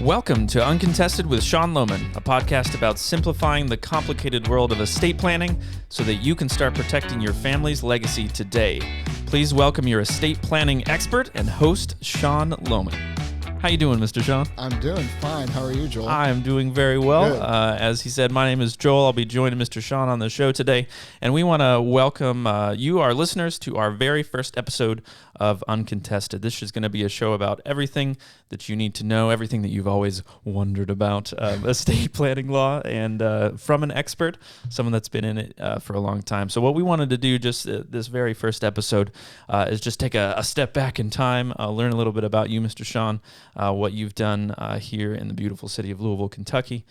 Welcome to Uncontested with Sean Lohman, a podcast about simplifying the complicated world of estate planning so that you can start protecting your family's legacy today. Please welcome your estate planning expert and host, Sean Lohman. How you doing, Mr. Sean? I'm doing fine. How are you, Joel? I'm doing very well. As he said, my name is Joel. I'll be joining Mr. Sean on the show today, and we want to welcome you, our listeners, to our very first episode of Uncontested. This is going to be a show about everything that you need to know, everything that you've always wondered about estate planning law, and from an expert, someone that's been in it for a long time. So what we wanted to do just this very first episode is just take a step back in time, learn a little bit about you, Mr. Sean, what you've done here in the beautiful city of Louisville, Kentucky,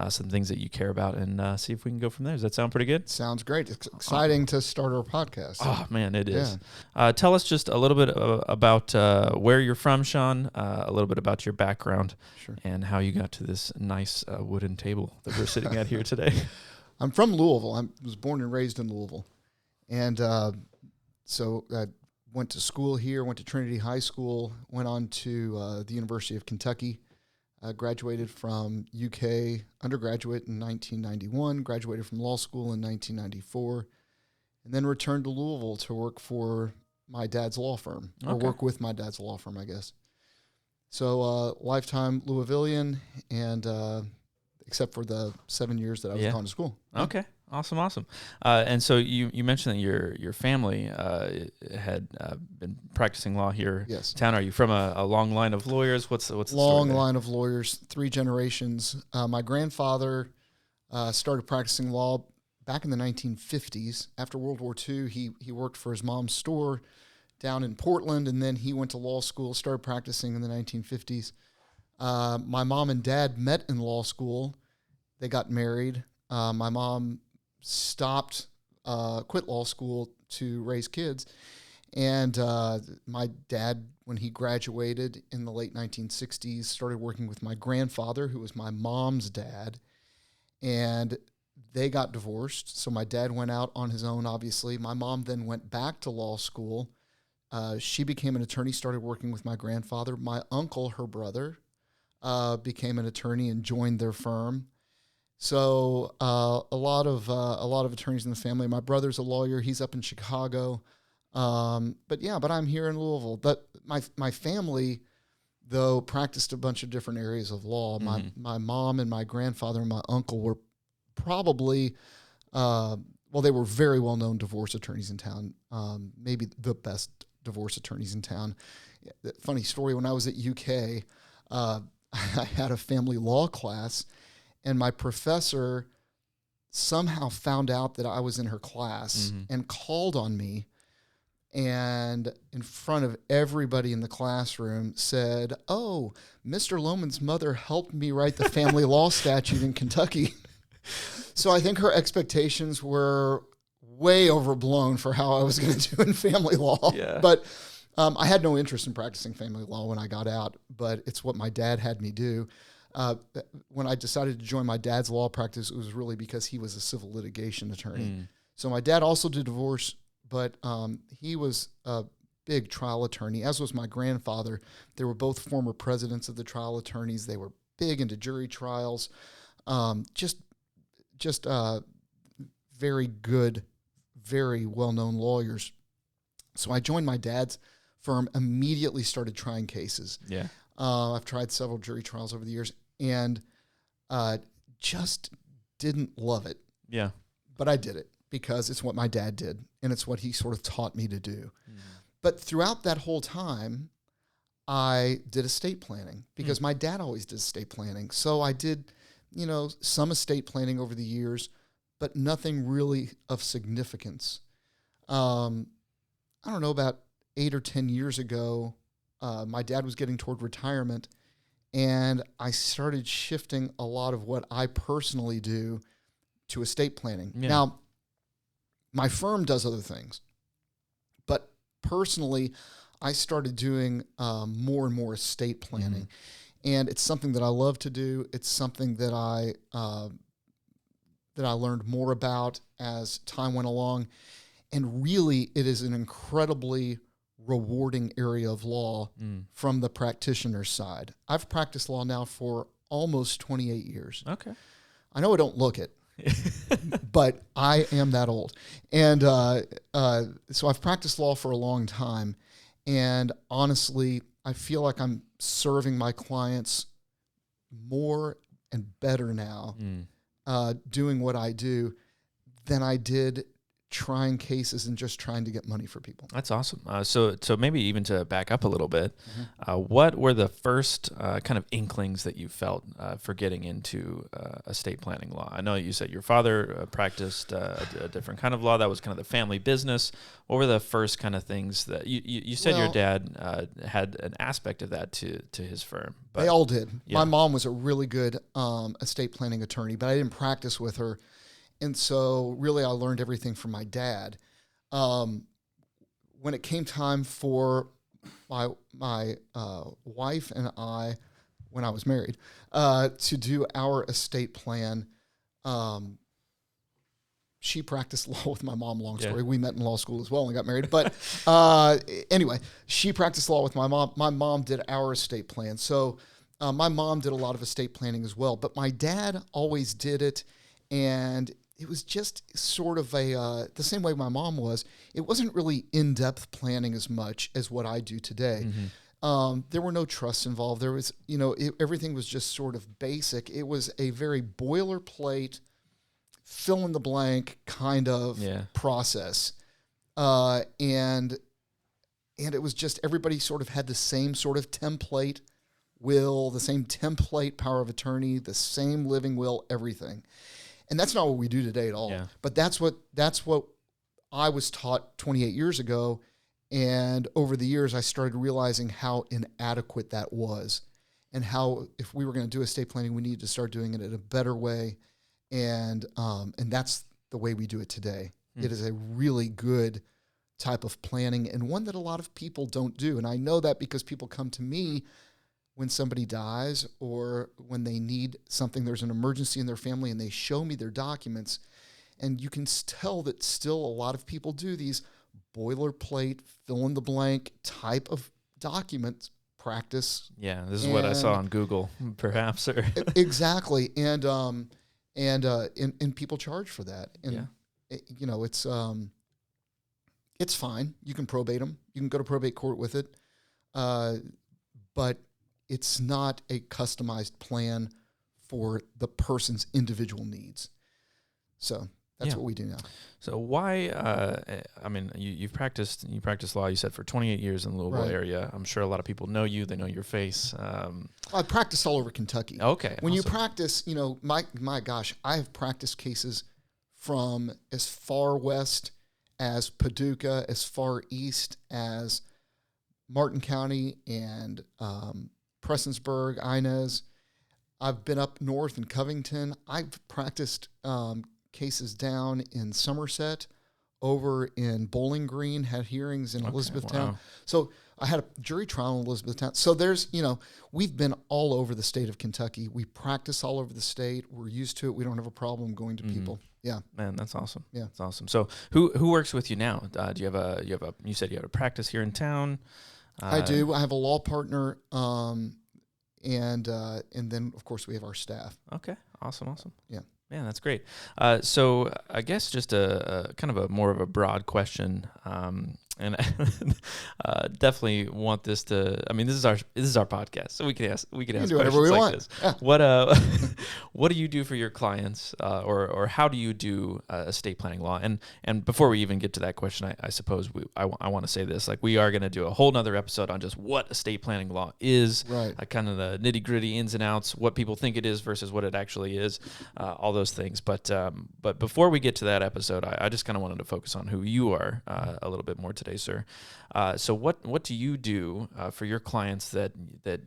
some things that you care about, and see if we can go from there. Does that sound pretty good? Sounds great. It's exciting to start our podcast. Oh, man, it is. Yeah. Tell us just a little bit about where you're from, Sean, a little bit about your background, Sure. And how you got to this nice wooden table that we're sitting at here today. I'm from Louisville. I was born and raised in Louisville. And so I went to school here, went to Trinity High School, went on to the University of Kentucky, graduated from UK undergraduate in 1991, graduated from law school in 1994, and then returned to Louisville to work for my dad's law firm, or work with my dad's law firm, I guess. So lifetime Louisvillian, and except for the 7 years that I was gone to school. Okay. Awesome. And so you mentioned that your family had been practicing law here in town. Are you from a long line of lawyers? What's the long story line of lawyers, 3 generations. My grandfather started practicing law back in the 1950s. After World War II, he worked for his mom's store down in Portland, and then he went to law school, started practicing in the 1950s. My mom and dad met in law school. They got married. My mom quit law school to raise kids. And my dad, when he graduated in the late 1960s, started working with my grandfather, who was my mom's dad. And they got divorced. So my dad went out on his own, obviously. My mom then went back to law school. She became an attorney, started working with my grandfather. My uncle, her brother, became an attorney and joined their firm. So a lot of attorneys in the family. My brother's a lawyer. He's up in Chicago. But I'm here in Louisville. But my family, though, practiced a bunch of different areas of law. Mm-hmm. My mom and my grandfather and my uncle were probably, they were very well-known divorce attorneys in town, maybe the best divorce attorneys in town. Funny story, when I was at UK, I had a family law class, and my professor somehow found out that I was in her class and called on me, and in front of everybody in the classroom said, "Oh, Mr. Lohman's mother helped me write the family law statute in Kentucky." So I think her expectations were way overblown for how I was going to do in family law. Yeah. But I had no interest in practicing family law when I got out, but it's what my dad had me do. When I decided to join my dad's law practice, it was really because he was a civil litigation attorney. So my dad also did divorce, but he was a big trial attorney, as was my grandfather. They were both former presidents of the trial attorneys. They were big into jury trials, just very good, very well-known lawyers. So I joined my dad's firm, immediately started trying cases. Yeah. I've tried several jury trials over the years, and just didn't love it. Yeah. But I did it because it's what my dad did, and it's what he sort of taught me to do. But throughout that whole time, I did estate planning because my dad always did estate planning. So I did, some estate planning over the years, but nothing really of significance. I don't know, about 8 or 10 years ago, my dad was getting toward retirement, and I started shifting a lot of what I personally do to estate planning. Yeah. Now, my firm does other things, but personally, I started doing more and more estate planning, and it's something that I love to do. It's something that I learned more about as time went along, and really, it is an incredibly rewarding area of law from the practitioner's side. I've practiced law now for almost 28 years. Okay. I know I don't look it, but I am that old. And so I've practiced law for a long time. And honestly, I feel like I'm serving my clients more and better now doing what I do than I did trying cases and just trying to get money for people. That's awesome. So maybe even to back up a little bit, what were the first kind of inklings that you felt for getting into estate planning law? I know you said your father practiced a different kind of law. That was kind of the family business. What were the first kind of things that you said your dad had an aspect of that to his firm? But they all did. Yeah. My mom was a really good estate planning attorney, but I didn't practice with her. And so really I learned everything from my dad. When it came time for my wife and I, when I was married, to do our estate plan, she practiced law with my mom, long story. We met in law school as well and got married. But anyway, she practiced law with my mom. My mom did our estate plan. So my mom did a lot of estate planning as well. But my dad always did it. And it was just sort of the same way my mom was. It wasn't really in-depth planning as much as what I do today. There were no trusts involved. There was, everything was just sort of basic. It was a very boilerplate, fill in the blank kind of process. And it was just everybody sort of had the same sort of template will, the same template power of attorney, the same living will, everything. And that's not what we do today at all. Yeah. But that's what I was taught 28 years ago. And over the years, I started realizing how inadequate that was, and how if we were going to do estate planning, we needed to start doing it in a better way. And that's the way we do it today. It is a really good type of planning, and one that a lot of people don't do. And I know that because people come to me when somebody dies or when they need something, there's an emergency in their family, and they show me their documents. And you can tell that still a lot of people do these boilerplate, fill-in-the-blank type of documents practice. Yeah, this is what I saw on Google, perhaps. Or exactly. And people charge for that. And, it's fine. You can probate them. You can go to probate court with it. But it's not a customized plan for the person's individual needs. So that's what we do now. So why, you practiced law, you said, for 28 years in the Louisville area. I'm sure a lot of people know you. They know your face. I practiced all over Kentucky. Okay. When you practice, my gosh, I have practiced cases from as far west as Paducah, as far east as Martin County and Prestonsburg, Inez. I've been up north in Covington. I've practiced cases down in Somerset, over in Bowling Green, had hearings in Elizabethtown. Wow. So I had a jury trial in Elizabethtown. So there's, we've been all over the state of Kentucky. We practice all over the state. We're used to it. We don't have a problem going to people. Yeah. Man, that's awesome. Yeah. That's awesome. So who works with you now? Do you have you said you have a practice here in town? I do. I have a law partner, and then of course we have our staff. Okay. Awesome. Yeah. Man, that's great. So I guess just a kind of a more of a broad question, and definitely want this to. I mean, this is our podcast, so we can ask questions like this. Yeah. What do you do for your clients, or how do you do estate planning law? And before we even get to that question, I suppose I want to say this: like, we are going to do a whole nother episode on just what estate planning law is, kind of the nitty gritty ins and outs, what people think it is versus what it actually is, all those things. But before we get to that episode, I just kind of wanted to focus on who you are a little bit more today, sir. So what do you do for your clients that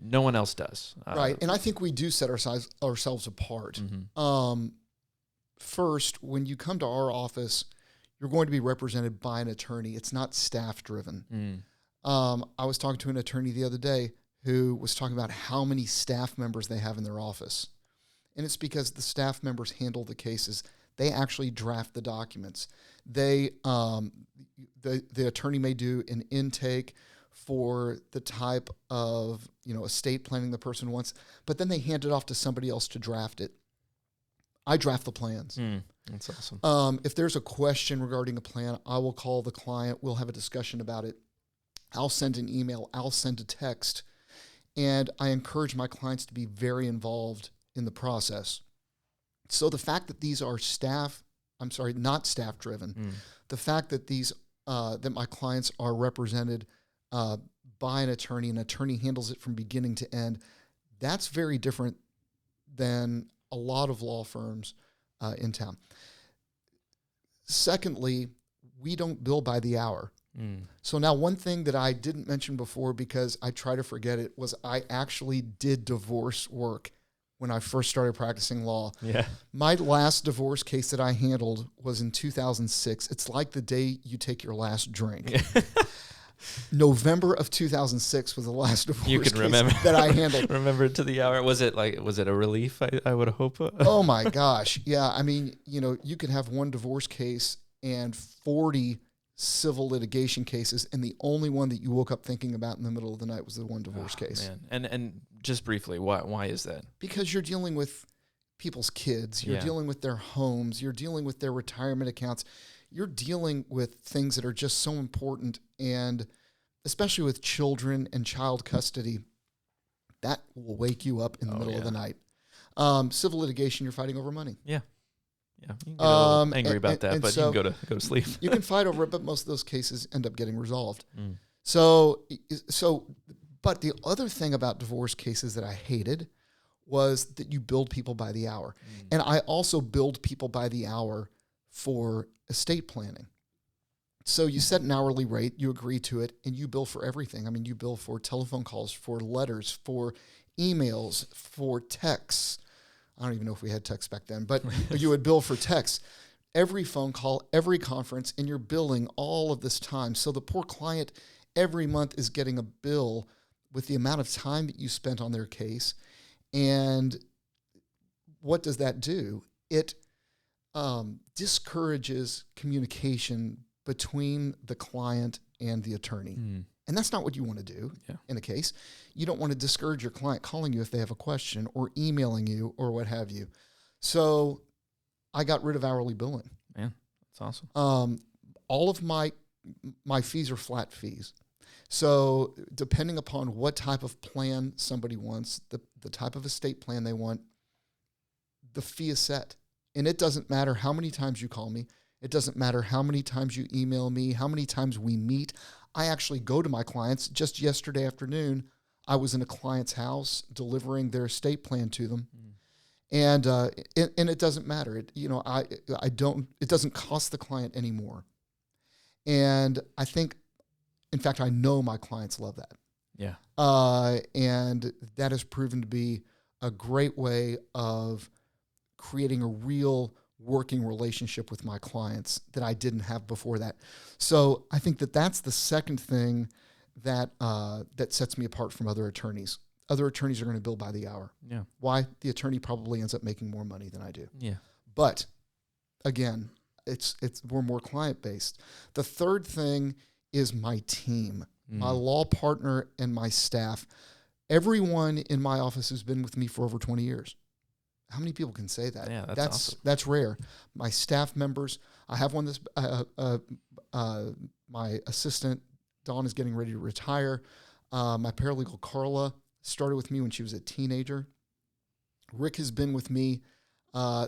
no one else does? Right, and I think we do set ourselves apart. Mm-hmm. First, when you come to our office, you're going to be represented by an attorney. It's not staff-driven. I was talking to an attorney the other day who was talking about how many staff members they have in their office. And it's because the staff members handle the cases. They actually draft the documents. They the attorney may do an intake for the type of estate planning the person wants, but then they hand it off to somebody else to draft it. I draft the plans. That's awesome. If there's a question regarding a plan, I will call the client. We'll have a discussion about it. I'll send an email. I'll send a text. And I encourage my clients to be very involved in the process. So the fact that these are not staff driven, the fact that that my clients are represented by an attorney handles it from beginning to end, that's very different than a lot of law firms in town. Secondly, we don't bill by the hour. So now one thing that I didn't mention before, because I try to forget it, was I actually did divorce work when I first started practicing law. Yeah. My last divorce case that I handled was in 2006. It's like the day you take your last drink. November of 2006 was the last divorce case that I handled. Remember it to the hour. Was it a relief? I would hope. Oh my gosh. Yeah. I mean, you could have one divorce case and 40 civil litigation cases, and the only one that you woke up thinking about in the middle of the night was the one divorce case. Man. And just briefly, why is that? Because you're dealing with people's kids, you're dealing with their homes, you're dealing with their retirement accounts, you're dealing with things that are just so important, and especially with children and child custody, that will wake you up in the middle of the night. Civil litigation, you're fighting over money. Yeah. Yeah, you can get a little angry about that, but so you can go to sleep. You can fight over it, but most of those cases end up getting resolved. So, but the other thing about divorce cases that I hated was that you billed people by the hour. And I also billed people by the hour for estate planning. So you set an hourly rate, you agree to it, and you bill for everything. I mean, you bill for telephone calls, for letters, for emails, for texts. I don't even know if we had text back then, but you would bill for text, every phone call, every conference, and you're billing all of this time. So the poor client every month is getting a bill with the amount of time that you spent on their case. And what does that do? It discourages communication between the client and the attorney. And that's not what you want to do in a case. You don't want to discourage your client calling you if they have a question or emailing you or what have you. So I got rid of hourly billing. Man, that's awesome. All of my fees are flat fees. So depending upon what type of plan somebody wants, the type of estate plan they want, the fee is set. And it doesn't matter how many times you call me. It doesn't matter how many times you email me, how many times we meet. I actually go to my clients. Just yesterday afternoon, I was in a client's house delivering their estate plan to them. And it doesn't matter. It doesn't cost the client anymore. And I think, in fact, I know my clients love that. Yeah. And that has proven to be a great way of creating a real working relationship with my clients that I didn't have before that. So I think that's the second thing that sets me apart from other attorneys. Other attorneys are going to bill by the hour. Yeah. Why? The attorney probably ends up making more money than I do. Yeah. But again, we're more client based. The third thing is my team, my law partner and my staff. Everyone in my office has been with me for over 20 years. How many people can say that? Yeah, that's awesome. That's rare. My staff members, I have one that's my assistant, Dawn, is getting ready to retire. My paralegal, Carla, started with me when she was a teenager. Rick has been with me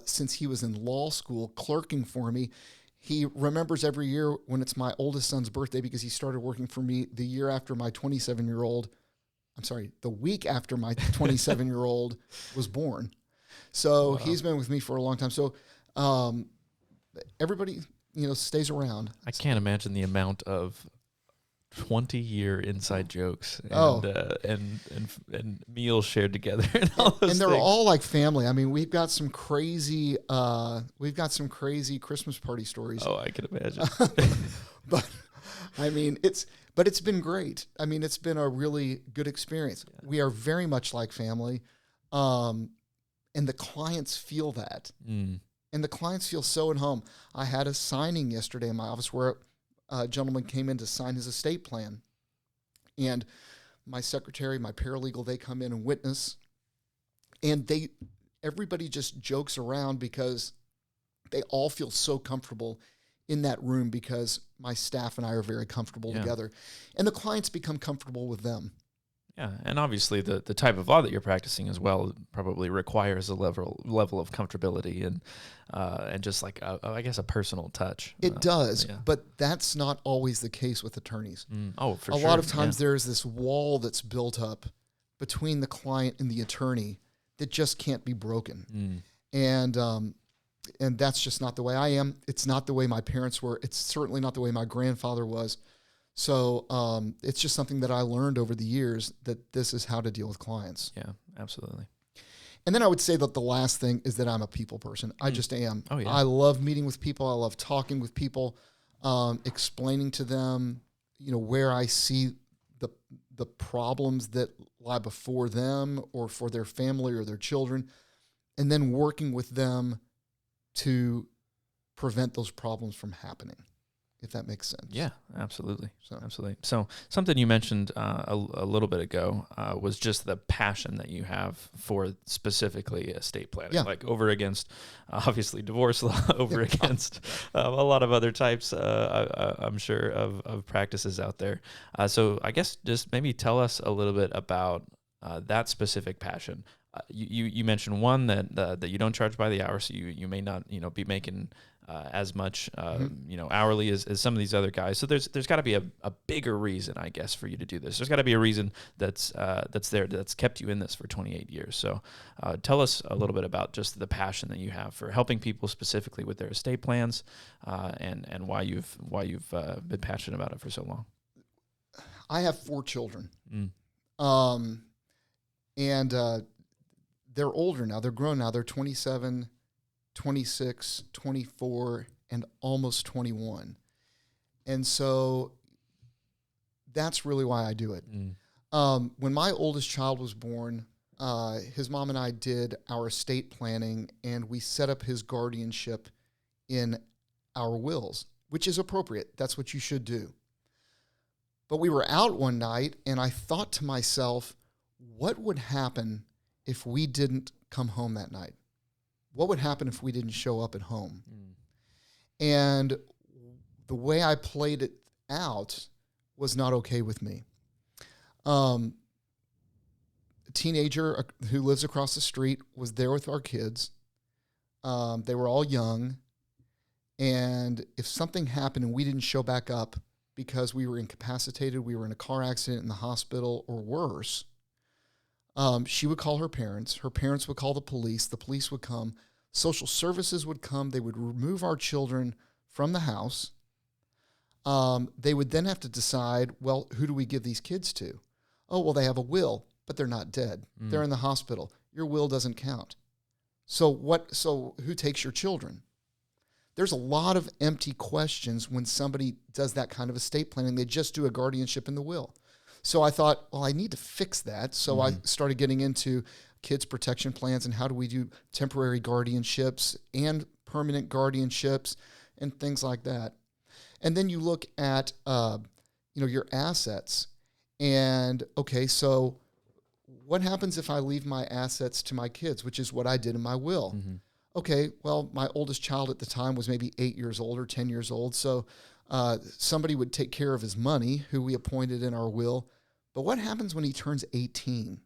since he was in law school, clerking for me. He remembers every year when it's my oldest son's birthday because he started working for me the week after my 27-year-old was born. So he's been with me for a long time. So everybody, stays around. I can't imagine the amount of 20-year inside jokes and meals shared together and all those and they're things. all like family. I mean, we've got some crazy Christmas party stories. Oh, I can imagine. But I mean, it's been great. I mean, it's been a really good experience. Yeah. We are very much like family. And the clients feel that. And the clients feel so at home. I had a signing yesterday in my office where a gentleman came in to sign his estate plan. And my secretary, my paralegal, they come in and witness. And everybody just jokes around because they all feel so comfortable in that room because my staff and I are very comfortable together. And the clients become comfortable with them. Yeah, and obviously the type of law that you're practicing as well probably requires a level of comfortability and just like I guess a personal touch. It does, but that's not always the case with attorneys. Oh, for sure. A lot of times there's this wall that's built up between the client and the attorney that just can't be broken. And that's just not the way I am. It's not the way my parents were. It's certainly not the way my grandfather was. So it's just something that I learned over the years that this is how to deal with clients. Yeah, absolutely. And then I would say that the last thing is that I'm a people person. I just am. Oh, yeah. I love meeting with people. I love talking with people, explaining to them, where I see the problems that lie before them or for their family or their children, and then working with them to prevent those problems from happening, if that makes sense. Yeah, absolutely. Absolutely. So something you mentioned a little bit ago was just the passion that you have for specifically estate planning, like over against obviously divorce law, over against a lot of other types, I'm sure, of practices out there. So I guess just maybe tell us a little bit about that specific passion. You mentioned one that you don't charge by the hour, so you may not be making as much hourly as some of these other guys. So there's got to be a bigger reason, I guess, for you to do this. There's got to be a reason that's kept you in this for 28 years. So tell us a little bit about just the passion that you have for helping people specifically with their estate plans, and why you've been passionate about it for so long. I have 4 children, and they're older now. They're grown now. They're 27, 26, 24, and almost 21. And so that's really why I do it. When my oldest child was born, his mom and I did our estate planning, and we set up his guardianship in our wills, which is appropriate. That's what you should do. But we were out one night, and I thought to myself, what would happen if we didn't come home that night? What would happen if we didn't show up at home? And the way I played it out was not okay with me. A teenager who lives across the street was there with our kids. They were all young. And if something happened and we didn't show back up because we were incapacitated, we were in a car accident in the hospital, or worse, she would call her parents would call the police would come, social services would come, they would remove our children from the house. They would then have to decide, well, who do we give these kids to? Oh, well, they have a will, but they're not dead. They're in the hospital. Your will doesn't count. So who takes your children? There's a lot of empty questions when somebody does that kind of estate planning. They just do a guardianship in the will. So I thought, well, I need to fix that. So I started getting into kids protection plans and how do we do temporary guardianships and permanent guardianships and things like that. And then you look at, your assets and, okay, so what happens if I leave my assets to my kids, which is what I did in my will? Okay, well, my oldest child at the time was maybe 8 years old or 10 years old. So somebody would take care of his money, who we appointed in our will. But what happens when he turns 18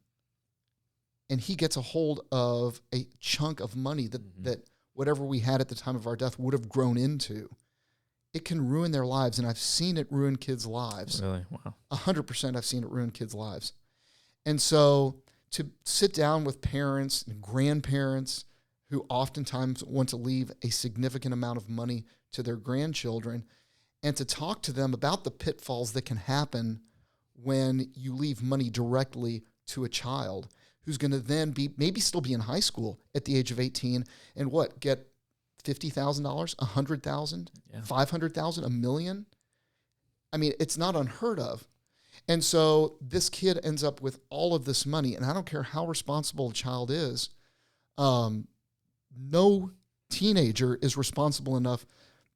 and he gets a hold of a chunk of money that whatever we had at the time of our death would have grown into? It can ruin their lives, and I've seen it ruin kids' lives. Really? Wow. 100% I've seen it ruin kids' lives. And so to sit down with parents and grandparents who oftentimes want to leave a significant amount of money to their grandchildren, and to talk to them about the pitfalls that can happen when you leave money directly to a child who's going to then maybe still be in high school at the age of 18 and get $50,000, $100,000, $500,000, $1 million. I mean, it's not unheard of. And so this kid ends up with all of this money, and I don't care how responsible a child is, no teenager is responsible enough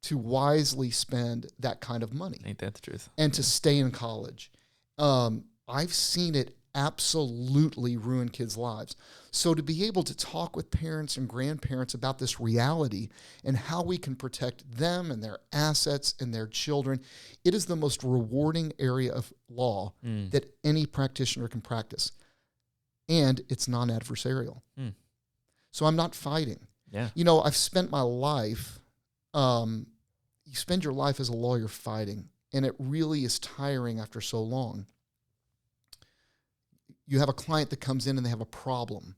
to wisely spend that kind of money. Ain't that the truth? And to stay in college. I've seen it absolutely ruin kids' lives. So to be able to talk with parents and grandparents about this reality and how we can protect them and their assets and their children, it is the most rewarding area of law that any practitioner can practice. And it's non-adversarial. So I'm not fighting. Yeah. You know, I've spent my life, you spend your life as a lawyer fighting, and it really is tiring after so long. You have a client that comes in and they have a problem.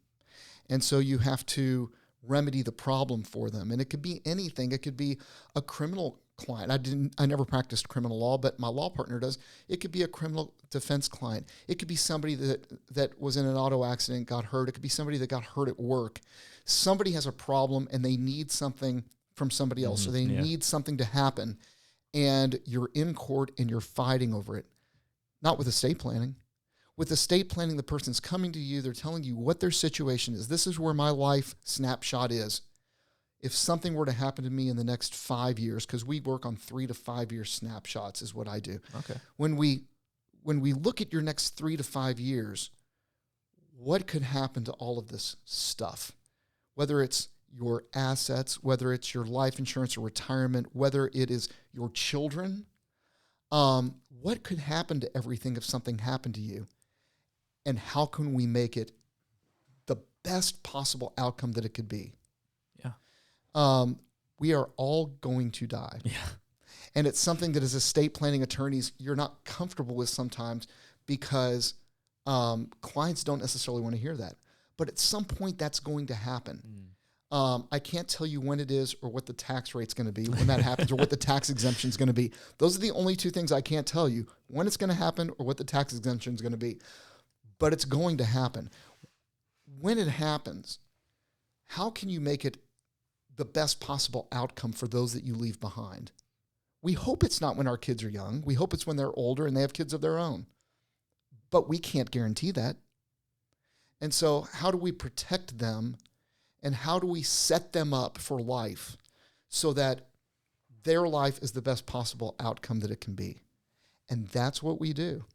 And so you have to remedy the problem for them. And it could be anything. It could be a criminal client. I never practiced criminal law, but my law partner does. It could be a criminal defense client. It could be somebody that was in an auto accident, got hurt. It could be somebody that got hurt at work. Somebody has a problem and they need something from somebody else, or they need something to happen. And you're in court and you're fighting over it. Not with estate planning. With estate planning, the person's coming to you. They're telling you what their situation is. This is where my life snapshot is. If something were to happen to me in the next 5 years, because we work on 3 to 5 year snapshots is what I do. Okay. When we look at your next 3 to 5 years, what could happen to all of this stuff? Whether it's your assets, whether it's your life insurance or retirement, whether it is your children, what could happen to everything if something happened to you? And how can we make it the best possible outcome that it could be? Yeah. We are all going to die. Yeah. And it's something that as estate planning attorneys, you're not comfortable with sometimes because clients don't necessarily want to hear that. But at some point, that's going to happen. I can't tell you when it is or what the tax rate's going to be when that happens or what the tax exemption is going to be. Those are the only two things I can't tell you, when it's going to happen or what the tax exemption is going to be. But it's going to happen. When it happens, how can you make it the best possible outcome for those that you leave behind? We hope it's not when our kids are young. We hope it's when they're older and they have kids of their own. But we can't guarantee that. And so how do we protect them, and how do we set them up for life so that their life is the best possible outcome that it can be? And that's what we do.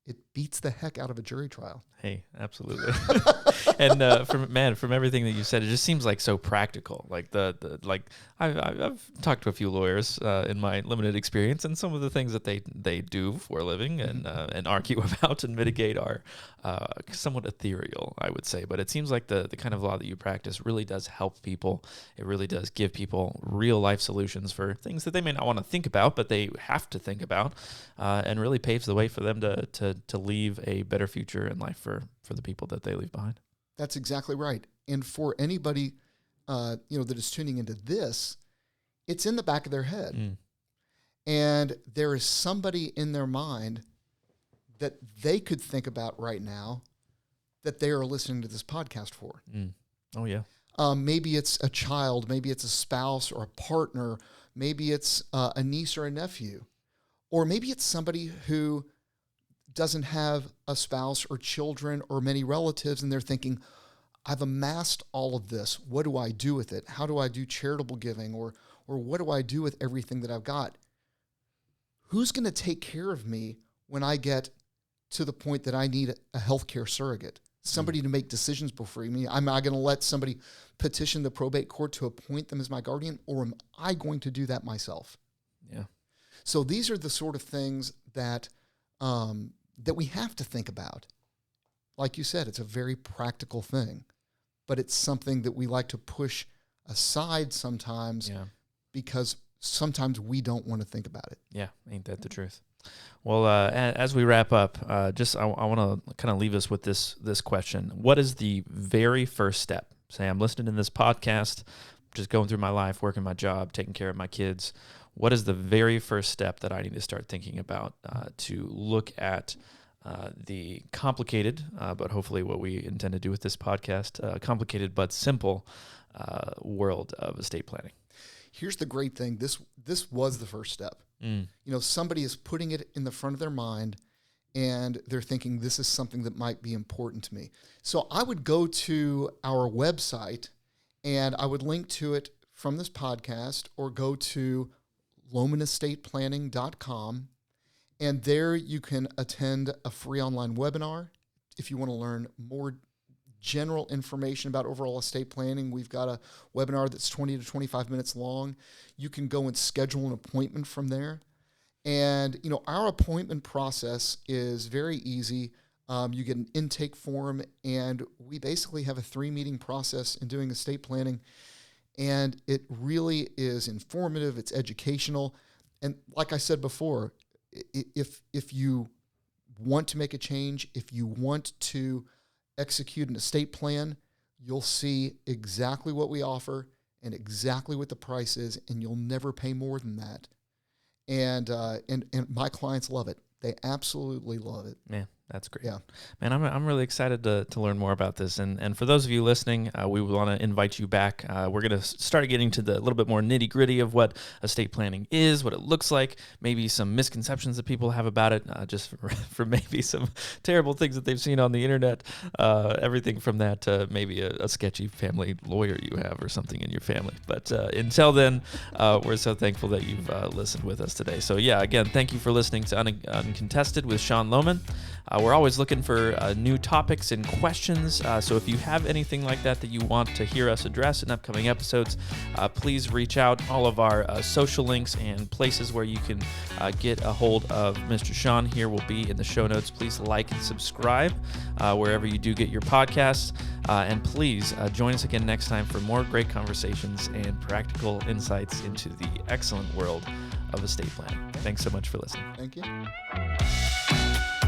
It beats the heck out of a jury trial. Hey, absolutely. And from everything that you said, it just seems like so practical. Like I've talked to a few lawyers in my limited experience, and some of the things that they do for a living and argue about and mitigate are somewhat ethereal, I would say. But it seems like the kind of law that you practice really does help people. It really does give people real life solutions for things that they may not want to think about, but they have to think about, and really paves the way for them to leave a better future in life for the people that they leave behind. That's exactly right. And for anybody, that is tuning into this, it's in the back of their head. And there is somebody in their mind that they could think about right now that they are listening to this podcast for. Oh, yeah. Maybe it's a child, maybe it's a spouse or a partner, maybe it's a niece or a nephew, or maybe it's somebody who doesn't have a spouse or children or many relatives, and they're thinking, I've amassed all of this. What do I do with it? How do I do charitable giving? Or what do I do with everything that I've got? Who's going to take care of me when I get to the point that I need a healthcare surrogate? Somebody to make decisions before me. Am I going to let somebody petition the probate court to appoint them as my guardian, or am I going to do that myself? Yeah. So these are the sort of things that that we have to think about. Like you said, it's a very practical thing, but it's something that we like to push aside sometimes because sometimes we don't want to think about it. Yeah, ain't that the truth? Well, as we wrap up, I want to kind of leave us with this question. What is the very first step? Say I'm listening to this podcast, just going through my life, working my job, taking care of my kids. What is the very first step that I need to start thinking about to look at the complicated, but hopefully what we intend to do with this podcast, complicated but simple world of estate planning? Here's the great thing. This was the first step. Somebody is putting it in the front of their mind, and they're thinking, this is something that might be important to me. So I would go to our website, and I would link to it from this podcast or go to lohmanestateplanning.com, and there you can attend a free online webinar. If you want to learn more general information about overall estate planning, we've got a webinar that's 20 to 25 minutes long. You can go and schedule an appointment from there. And, our appointment process is very easy. You get an intake form, and we basically have a 3-meeting process in doing estate planning. And it really is informative. It's educational. And like I said before, if you want to make a change, if you want to execute an estate plan, you'll see exactly what we offer and exactly what the price is, and you'll never pay more than that. And my clients love it. They absolutely love it. Yeah, that's great. Yeah. Man, I'm really excited to learn more about this. And for those of you listening, we want to invite you back. We're going to start getting to the little bit more nitty gritty of what estate planning is, what it looks like, maybe some misconceptions that people have about it, just for maybe some terrible things that they've seen on the internet, everything from that to maybe a sketchy family lawyer you have or something in your family. But until then, we're so thankful that you've listened with us today. So yeah, again, thank you for listening to Uncontested with Sean Lohman. We're always looking for new topics and questions. So if you have anything like that you want to hear us address in upcoming episodes, please reach out. All of our social links and places where you can get a hold of Mr. Sean here will be in the show notes. Please like and subscribe wherever you do get your podcasts. And please join us again next time for more great conversations and practical insights into the excellent world of estate planning. Thanks so much for listening. Thank you.